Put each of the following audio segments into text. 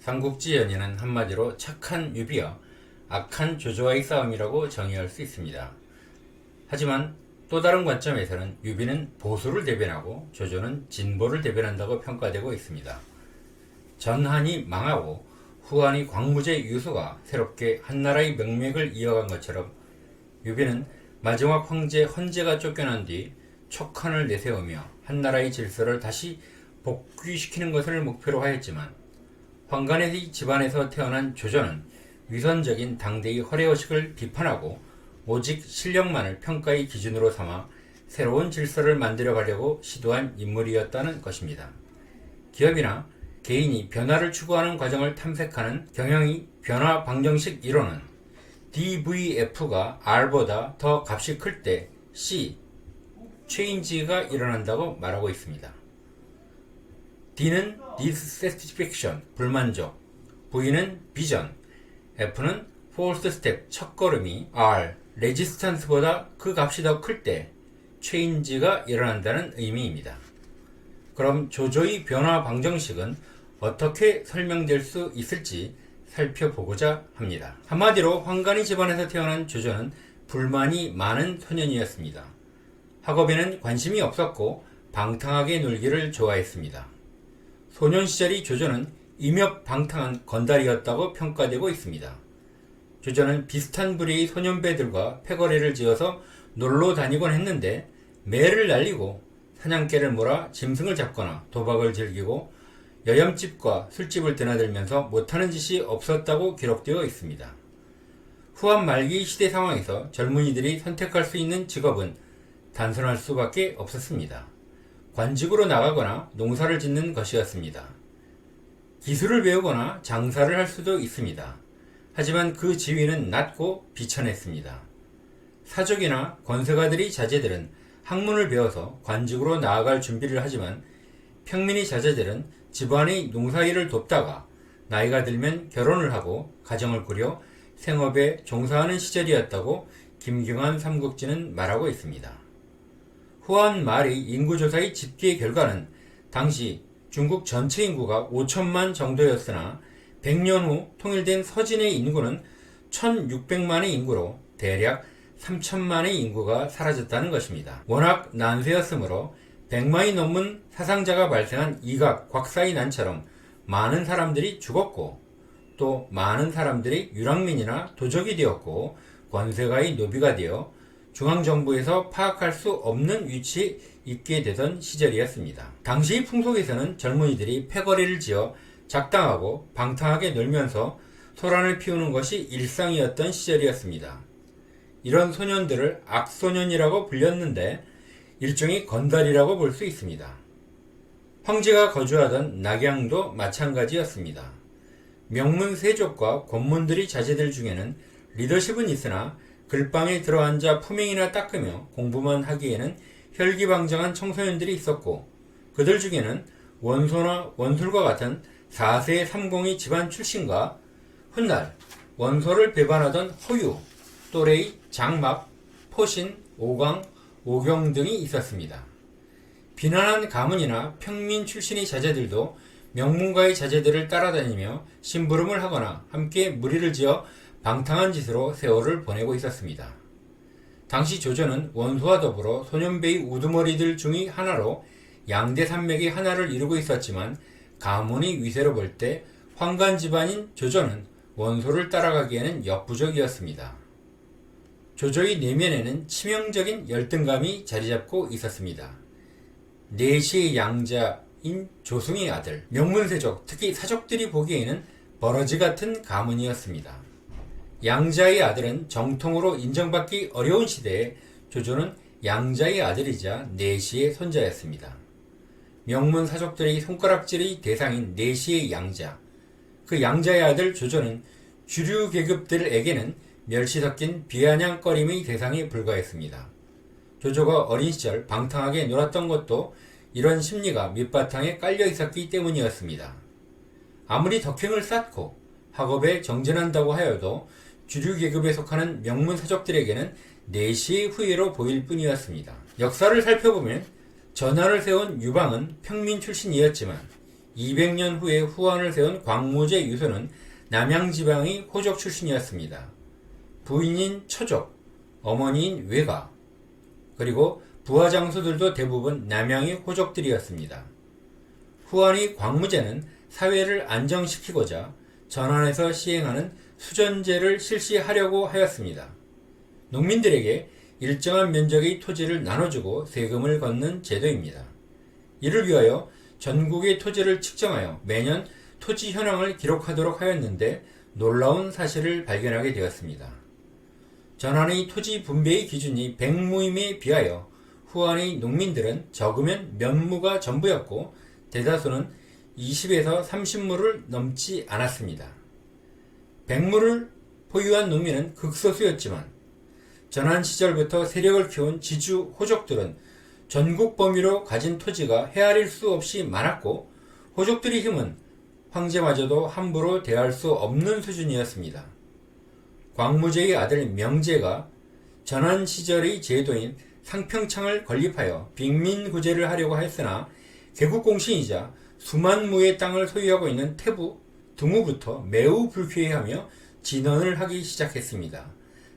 삼국지 연의는 한마디로 착한 유비와 악한 조조와의 싸움이라고 정의할 수 있습니다. 하지만 또 다른 관점에서는 유비는 보수를 대변하고 조조는 진보를 대변한다고 평가되고 있습니다. 전한이 망하고 후한이 광무제 유수가 새롭게 한나라의 명맥을 이어간 것처럼 유비는 마지막 황제 헌제가 쫓겨난 뒤 촉한을 내세우며 한나라의 질서를 다시 복귀시키는 것을 목표로 하였지만 황간의 집안에서 태어난 조조는 위선적인 당대의 허례허식을 비판하고 오직 실력만을 평가의 기준으로 삼아 새로운 질서를 만들어 가려고 시도한 인물이었다는 것입니다. 기업이나 개인이 변화를 추구하는 과정을 탐색하는 경영의 변화 방정식 이론은 DVF가 R보다 더 값이 클 때 C, 체인지가 일어난다고 말하고 있습니다. D는 dissatisfaction, 불만족, V는 비전, F는 false step, 첫걸음이 R, resistance보다 그 값이 더 클 때 change가 일어난다는 의미입니다. 그럼 조조의 변화 방정식은 어떻게 설명될 수 있을지 살펴보고자 합니다. 한마디로 황간의 집안에서 태어난 조조는 불만이 많은 소년이었습니다. 학업에는 관심이 없었고 방탕하게 놀기를 좋아했습니다. 소년 시절의 조조는 임협방탕한 건달이었다고 평가되고 있습니다. 조조는 비슷한 부류의 소년배들과 패거리를 지어서 놀러 다니곤 했는데 매를 날리고 사냥개를 몰아 짐승을 잡거나 도박을 즐기고 여염집과 술집을 드나들면서 못하는 짓이 없었다고 기록되어 있습니다. 후한 말기 시대 상황에서 젊은이들이 선택할 수 있는 직업은 단순할 수밖에 없었습니다. 관직으로 나가거나 농사를 짓는 것이었습니다. 기술을 배우거나 장사를 할 수도 있습니다. 하지만 그 지위는 낮고 비천했습니다. 사족이나 권세가들의 자제들은 학문을 배워서 관직으로 나아갈 준비를 하지만 평민의 자제들은 집안의 농사일을 돕다가 나이가 들면 결혼을 하고 가정을 꾸려 생업에 종사하는 시절이었다고 김경한 삼국지는 말하고 있습니다. 후한 말의 인구조사의 집계 결과는 당시 중국 전체 인구가 5천만 정도였으나 100년 후 통일된 서진의 인구는 1600만의 인구로 대략 3천만의 인구가 사라졌다는 것입니다. 워낙 난세였으므로 100만이 넘는 사상자가 발생한 이각, 곽사의 난처럼 많은 사람들이 죽었고 또 많은 사람들이 유랑민이나 도적이 되었고 권세가의 노비가 되어 중앙정부에서 파악할 수 없는 위치에 있게 되던 시절이었습니다. 당시 풍속에서는 젊은이들이 패거리를 지어 작당하고 방탕하게 놀면서 소란을 피우는 것이 일상이었던 시절이었습니다. 이런 소년들을 악소년이라고 불렸는데 일종의 건달이라고 볼 수 있습니다. 황제가 거주하던 낙양도 마찬가지였습니다. 명문 세족과 권문들의 자제들 중에는 리더십은 있으나 글방에 들어앉아 품행이나 닦으며 공부만 하기에는 혈기방정한 청소년들이 있었고 그들 중에는 원소나 원술과 같은 4세 3공의 집안 출신과 훗날 원소를 배반하던 허유, 또래의 장막, 포신, 오강, 오경 등이 있었습니다. 비난한 가문이나 평민 출신의 자제들도 명문가의 자제들을 따라다니며 심부름을 하거나 함께 무리를 지어 방탕한 짓으로 세월을 보내고 있었습니다. 당시 조조는 원소와 더불어 소년배의 우두머리들 중의 하나로 양대 산맥의 하나를 이루고 있었지만 가문의 위세로 볼 때 황간 집안인 조조는 원소를 따라가기에는 역부족이었습니다. 조조의 내면에는 치명적인 열등감이 자리잡고 있었습니다. 내시의 양자인 조승의 아들, 명문세족, 특히 사족들이 보기에는 버러지 같은 가문이었습니다. 양자의 아들은 정통으로 인정받기 어려운 시대에 조조는 양자의 아들이자 내시의 손자였습니다. 명문 사족들의 손가락질의 대상인 내시의 양자, 그 양자의 아들 조조는 주류 계급들에게는 멸시 섞인 비아냥거림의 대상에 불과했습니다. 조조가 어린 시절 방탕하게 놀았던 것도 이런 심리가 밑바탕에 깔려 있었기 때문이었습니다. 아무리 덕행을 쌓고 학업에 정진한다고 하여도 주류 계급에 속하는 명문 사족들에게는 내시의 후예로 보일 뿐이었습니다. 역사를 살펴보면 전하를 세운 유방은 평민 출신이었지만 200년 후에 후한을 세운 광무제 유소는 남양지방의 호족 출신이었습니다. 부인인 처족, 어머니인 외가, 그리고 부하장수들도 대부분 남양의 호족들이었습니다. 후한의 광무제는 사회를 안정시키고자 전환해서 시행하는 수전제를 실시하려고 하였습니다. 농민들에게 일정한 면적의 토지를 나눠주고 세금을 걷는 제도입니다. 이를 위하여 전국의 토지를 측정하여 매년 토지 현황을 기록하도록 하였는데 놀라운 사실을 발견하게 되었습니다. 전환의 토지 분배의 기준이 100무임에 비하여 후한의 농민들은 적으면 몇 무가 전부였고 대다수는 20에서 30무를 넘지 않았습니다. 100무를 보유한 농민은 극소수였지만 전한 시절부터 세력을 키운 지주 호족들은 전국 범위로 가진 토지가 헤아릴 수 없이 많았고 호족들의 힘은 황제마저도 함부로 대할 수 없는 수준이었습니다. 광무제의 아들 명제가 전한 시절의 제도인 상평창을 건립하여 빅민구제를 하려고 했으나 개국공신이자 수만 무의 땅을 소유하고 있는 태부, 등우부터 매우 불쾌해하며 진언을 하기 시작했습니다.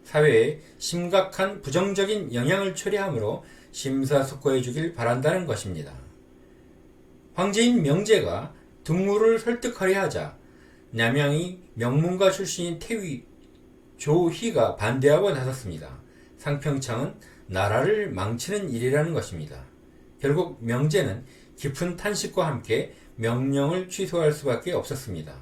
사회에 심각한 부정적인 영향을 초래하므로 심사숙고해 주길 바란다는 것입니다. 황제인 명제가 등우를 설득하려 하자 남양의 명문가 출신인 태위 조희가 반대하고 나섰습니다. 상평창은 나라를 망치는 일이라는 것입니다. 결국 명제는 깊은 탄식과 함께 명령을 취소할 수밖에 없었습니다.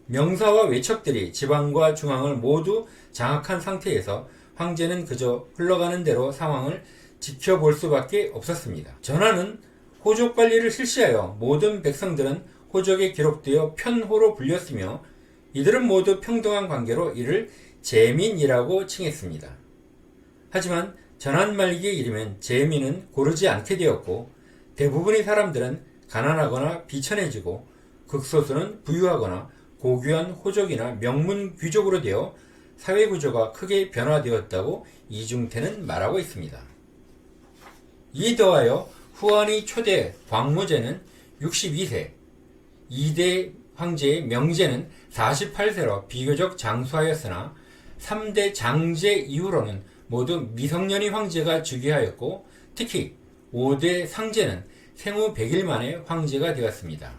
명사와 외척들이 지방과 중앙을 모두 장악한 상태에서 황제는 그저 흘러가는 대로 상황을 지켜볼 수밖에 없었습니다. 전하는 호족 관리를 실시하여 모든 백성들은 호족에 기록되어 편호로 불렸으며 이들은 모두 평등한 관계로 이를 제민이라고 칭했습니다. 하지만 전한 말기에 이르면 제민은 고르지 않게 되었고 대부분의 사람들은 가난하거나 비천해지고 극소수는 부유하거나 고귀한 호족이나 명문 귀족으로 되어 사회구조가 크게 변화되었다고 이중태는 말하고 있습니다. 이에 더하여 후한의 초대 광무제는 62세, 2대 황제의 명제는 48세로 비교적 장수하였으나 3대 장제 이후로는 모두 미성년의 황제가 즉위하였고 특히 5대 상제는 생후 100일 만에 황제가 되었습니다.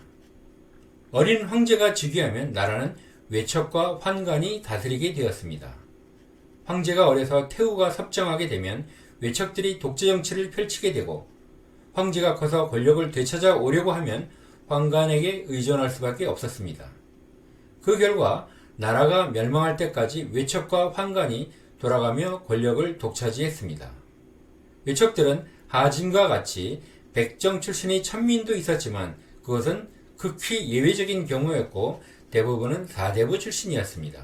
어린 황제가 즉위하면 나라는 외척과 환관이 다스리게 되었습니다. 황제가 어려서 태후가 섭정하게 되면 외척들이 독재정치를 펼치게 되고 황제가 커서 권력을 되찾아 오려고 하면 환관에게 의존할 수밖에 없었습니다. 그 결과 나라가 멸망할 때까지 외척과 환관이 돌아가며 권력을 독차지했습니다. 외척들은 하진과 같이 백정 출신의 천민도 있었지만 그것은 극히 예외적인 경우였고 대부분은 사대부 출신이었습니다.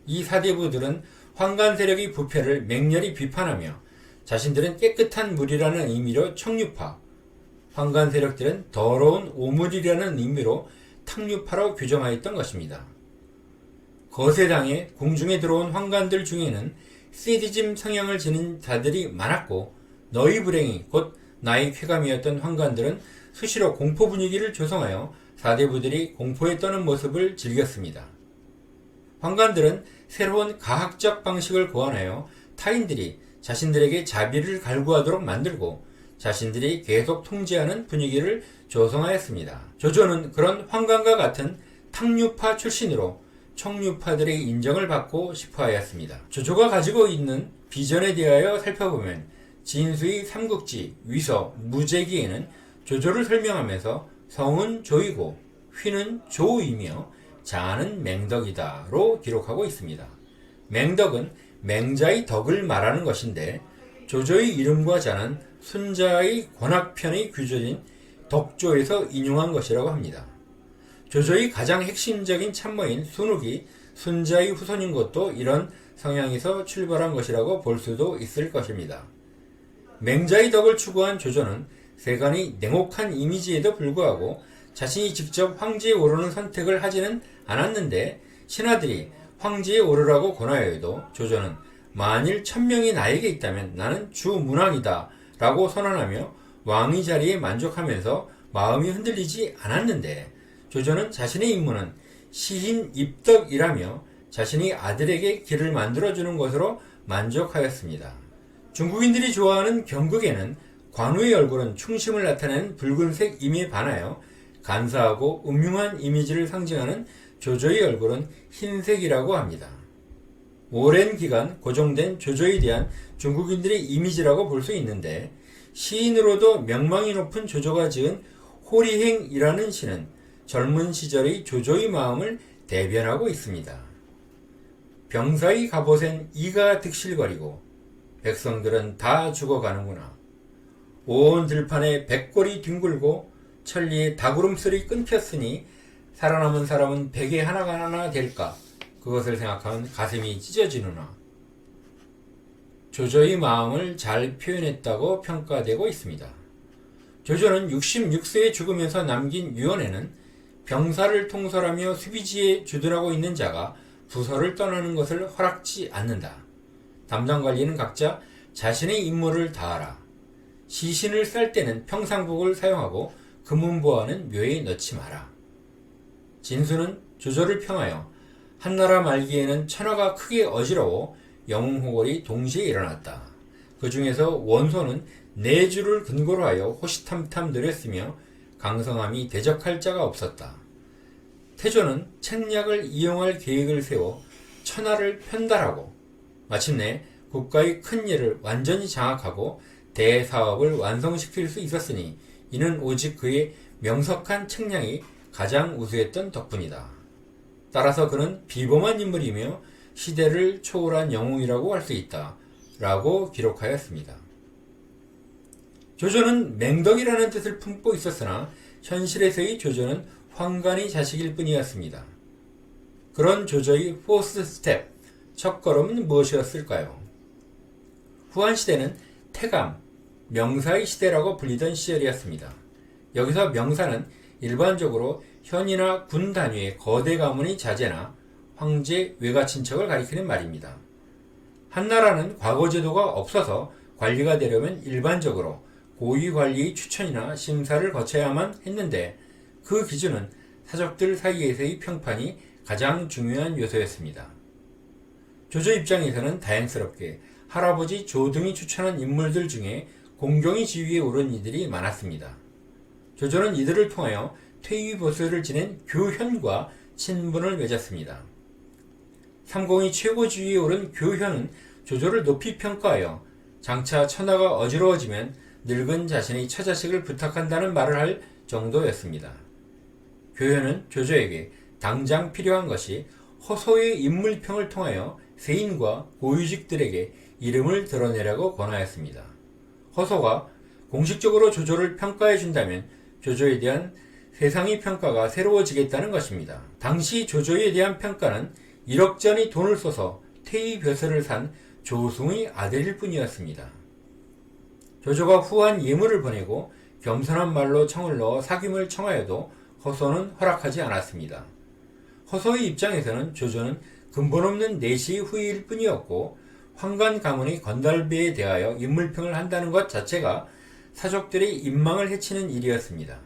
이 사대부들은 환관 세력의 부패를 맹렬히 비판하며 자신들은 깨끗한 물이라는 의미로 청류파, 환관 세력들은 더러운 오물이라는 의미로 탕류파로 규정하였던 것입니다. 거세당에 궁중에 들어온 환관들 중에는 세디즘 성향을 지닌 자들이 많았고 너희 불행이 곧 나의 쾌감이었던 환관들은 수시로 공포 분위기를 조성하여 사대부들이 공포에 떠는 모습을 즐겼습니다. 환관들은 새로운 가학적 방식을 고안하여 타인들이 자신들에게 자비를 갈구하도록 만들고 자신들이 계속 통제하는 분위기를 조성하였습니다. 조조는 그런 환관과 같은 탕류파 출신으로 청류파들의 인정을 받고 싶어 하였습니다. 조조가 가지고 있는 비전에 대하여 살펴보면 진수의 삼국지, 위서, 무제기에는 조조를 설명하면서 성은 조이고 휘는 조이며 자는 맹덕이다로 기록하고 있습니다. 맹덕은 맹자의 덕을 말하는 것인데 조조의 이름과 자는 순자의 권학편의 규조인 덕조에서 인용한 것이라고 합니다. 조조의 가장 핵심적인 참모인 순욱이 순자의 후손인 것도 이런 성향에서 출발한 것이라고 볼 수도 있을 것입니다. 맹자의 덕을 추구한 조조는 세간의 냉혹한 이미지에도 불구하고 자신이 직접 황제에 오르는 선택을 하지는 않았는데 신하들이 황제에 오르라고 권하여도 조조는 만일 1000명이 나에게 있다면 나는 주문왕이다 라고 선언하며 왕의 자리에 만족하면서 마음이 흔들리지 않았는데 조조는 자신의 임무는 시인 입덕이라며 자신이 아들에게 길을 만들어주는 것으로 만족하였습니다. 중국인들이 좋아하는 경극에는 관우의 얼굴은 충심을 나타내는 붉은색 임에 반하여 간사하고 음흉한 이미지를 상징하는 조조의 얼굴은 흰색이라고 합니다. 오랜 기간 고정된 조조에 대한 중국인들의 이미지라고 볼 수 있는데 시인으로도 명망이 높은 조조가 지은 호리행이라는 시는 젊은 시절의 조조의 마음을 대변하고 있습니다. 병사의 갑옷엔 이가 득실거리고 백성들은 다 죽어가는구나. 온 들판에 백골이 뒹굴고 천리에 닭울음소리 끊겼으니 살아남은 사람은 백에 하나 될까? 그것을 생각하면 가슴이 찢어지느나. 조조의 마음을 잘 표현했다고 평가되고 있습니다. 조조는 66세에 죽으면서 남긴 유언에는 병사를 통솔하며 수비지에 주둔하고 있는 자가 부서를 떠나는 것을 허락지 않는다. 담당 관리는 각자 자신의 임무를 다하라. 시신을 쌀 때는 평상복을 사용하고 금은보화는 묘에 넣지 마라. 진수는 조조를 평하여 한나라 말기에는 천하가 크게 어지러워 영웅호걸이 동시에 일어났다. 그 중에서 원소는 내주를 근거로 하여 호시탐탐 느렸으며 강성함이 대적할 자가 없었다. 태조는 책략을 이용할 계획을 세워 천하를 편달하고 마침내 국가의 큰 일을 완전히 장악하고 대사업을 완성시킬 수 있었으니 이는 오직 그의 명석한 책략이 가장 우수했던 덕분이다. 따라서 그는 비범한 인물이며 시대를 초월한 영웅이라고 할 수 있다. 라고 기록하였습니다. 조조는 맹덕이라는 뜻을 품고 있었으나 현실에서의 조조는 황간의 자식일 뿐이었습니다. 그런 조조의 포스트 스텝, 첫걸음은 무엇이었을까요? 후한시대는 태감, 명사의 시대라고 불리던 시절이었습니다. 여기서 명사는 일반적으로 현이나 군 단위의 거대 가문의 자제나 황제, 외가 친척을 가리키는 말입니다. 한나라는 과거 제도가 없어서 관리가 되려면 일반적으로 고위 관리의 추천이나 심사를 거쳐야만 했는데 그 기준은 사족들 사이에서의 평판이 가장 중요한 요소였습니다. 조조 입장에서는 다행스럽게 할아버지 조등이 추천한 인물들 중에 공경의 지위에 오른 이들이 많았습니다. 조조는 이들을 통하여 퇴위 보수를 지낸 교현과 친분을 맺었습니다. 삼공의 최고 지위에 오른 교현은 조조를 높이 평가하여 장차 천하가 어지러워지면 늙은 자신의 처자식을 부탁한다는 말을 할 정도였습니다. 교현은 조조에게 당장 필요한 것이 허소의 인물평을 통하여 세인과 고위직들에게 이름을 드러내라고 권하였습니다. 허소가 공식적으로 조조를 평가해준다면 조조에 대한 세상의 평가가 새로워지겠다는 것입니다. 당시 조조에 대한 평가는 1억 전의 돈을 써서 태의 벼슬을 산 조승의 아들일 뿐이었습니다. 조조가 후한 예물을 보내고 겸손한 말로 청을 넣어 사귐을 청하여도 허소는 허락하지 않았습니다. 허소의 입장에서는 조조는 근본 없는 내시의 후예일 뿐이었고 황간 가문의 건달배에 대하여 인물평을 한다는 것 자체가 사족들의 인망을 해치는 일이었습니다.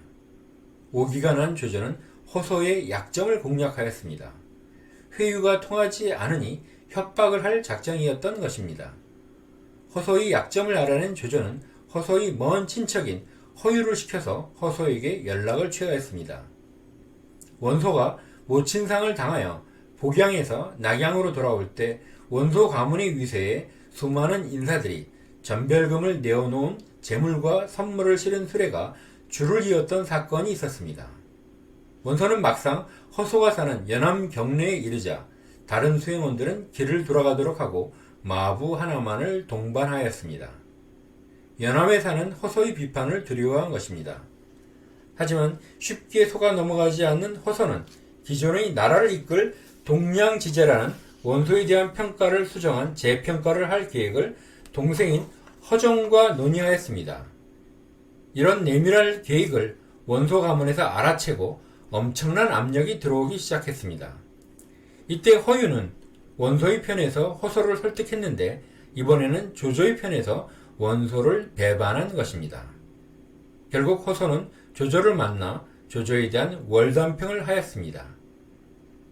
오기가 난 조조는 허소의 약점을 공략하였습니다. 회유가 통하지 않으니 협박을 할 작정이었던 것입니다. 허소의 약점을 알아낸 조조는 허소의 먼 친척인 허유를 시켜서 허소에게 연락을 취하였습니다. 원소가 모친상을 당하여 복양에서 낙양으로 돌아올 때 원소 가문의 위세에 수많은 인사들이 전별금을 내어놓은 재물과 선물을 실은 수레가 줄을 이었던 사건이 있었습니다. 원소는 막상 허소가 사는 연암 경내에 이르자 다른 수행원들은 길을 돌아가도록 하고 마부 하나만을 동반하였습니다. 연암에 사는 허소의 비판을 두려워한 것입니다. 하지만 쉽게 속아 넘어가지 않는 허소는 기존의 나라를 이끌 동량지제라는 원소에 대한 평가를 수정한 재평가를 할 계획을 동생인 허종과 논의하였습니다. 이런 내밀한 계획을 원소 가문에서 알아채고 엄청난 압력이 들어오기 시작했습니다. 이때 허유는 원소의 편에서 허소를 설득했는데 이번에는 조조의 편에서 원소를 배반한 것입니다. 결국 허소는 조조를 만나 조조에 대한 월단평을 하였습니다.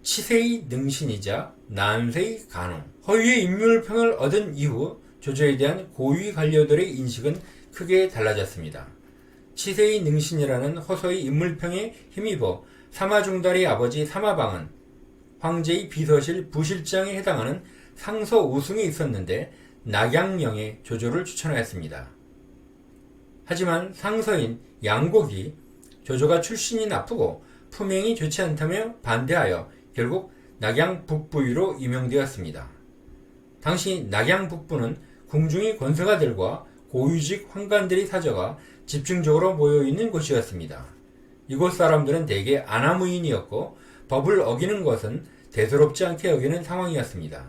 치세의 능신이자 난세의 간호. 허위의 인물평을 얻은 이후 조조에 대한 고위 관료들의 인식은 크게 달라졌습니다. 치세의 능신이라는 허소의 인물평에 힘입어 사마중달의 아버지 사마방은 황제의 비서실 부실장에 해당하는 상서 우승이 있었는데 낙양령에 조조를 추천하였습니다. 하지만 상서인 양곡이 조조가 출신이 나쁘고 품행이 좋지 않다며 반대하여 결국 낙양 북부위로 임명되었습니다. 당시 낙양 북부는 궁중의 권세가들과 고위직 황관들이 사저가 집중적으로 모여있는 곳이었습니다. 이곳 사람들은 대개 아나무인이었고 법을 어기는 것은 대수롭지 않게 여기는 상황이었습니다.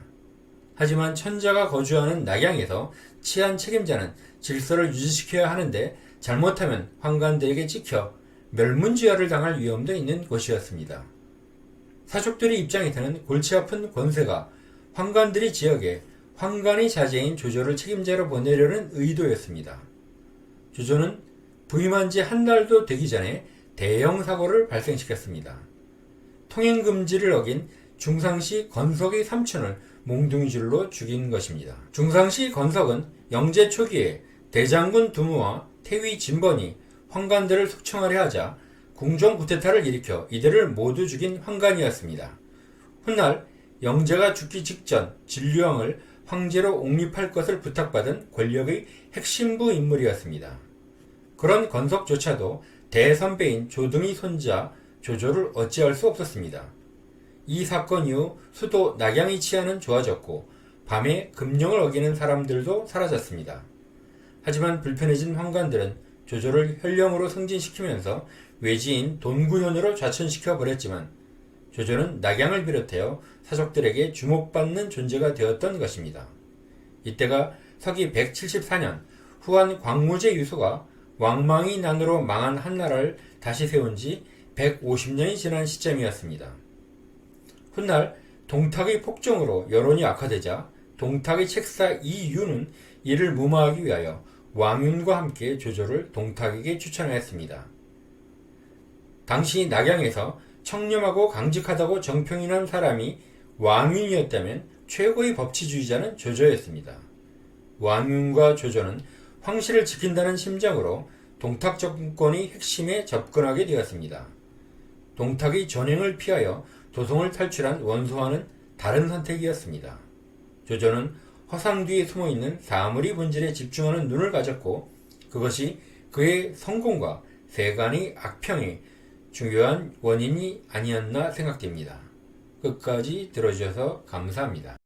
하지만 천자가 거주하는 낙양에서 치안 책임자는 질서를 유지시켜야 하는데 잘못하면 황관들에게 찍혀 멸문지화를 당할 위험도 있는 곳이었습니다. 사족들의 입장에서는 골치 아픈 권세가 황관들의 지역에 황관의 자제인 조조를 책임자로 보내려는 의도였습니다. 조조는 부임한 지 한 달도 되기 전에 대형 사고를 발생시켰습니다. 통행금지를 어긴 중상시 건석의 삼촌을 몽둥이줄로 죽인 것입니다. 중상시 건석은 영제 초기에 대장군 두무와 태위 진번이 황관들을 숙청하려 하자 궁정 구테타를 일으켜 이들을 모두 죽인 황관이었습니다. 훗날 영제가 죽기 직전 진류왕을 황제로 옹립할 것을 부탁받은 권력의 핵심부 인물이었습니다. 그런 건석조차도 대선배인 조등의 손자 조조를 어찌할 수 없었습니다. 이 사건 이후 수도 낙양의 치안은 좋아졌고 밤에 금령을 어기는 사람들도 사라졌습니다. 하지만 불편해진 황관들은 조조를 현령으로 승진시키면서 외지인 돈구현으로 좌천시켜 버렸지만 조조는 낙양을 비롯하여 사족들에게 주목받는 존재가 되었던 것입니다. 이때가 서기 174년 후한 광무제 유소가 왕망이 난으로 망한 한나라를 다시 세운 지 150년이 지난 시점이었습니다. 훗날 동탁의 폭정으로 여론이 악화되자 동탁의 책사 이유는 이를 무마하기 위하여 왕윤과 함께 조조를 동탁에게 추천하였습니다. 당시 낙양에서 청렴하고 강직하다고 정평이 난 사람이 왕윤이었다면 최고의 법치주의자는 조조였습니다. 왕윤과 조조는 황실을 지킨다는 심정으로 동탁 정권의 핵심에 접근하게 되었습니다. 동탁의 전횡을 피하여 도성을 탈출한 원소와는 다른 선택이었습니다. 조조는 허상 뒤에 숨어있는 사물의 본질에 집중하는 눈을 가졌고 그것이 그의 성공과 세간의 악평의 중요한 원인이 아니었나 생각됩니다. 끝까지 들어주셔서 감사합니다.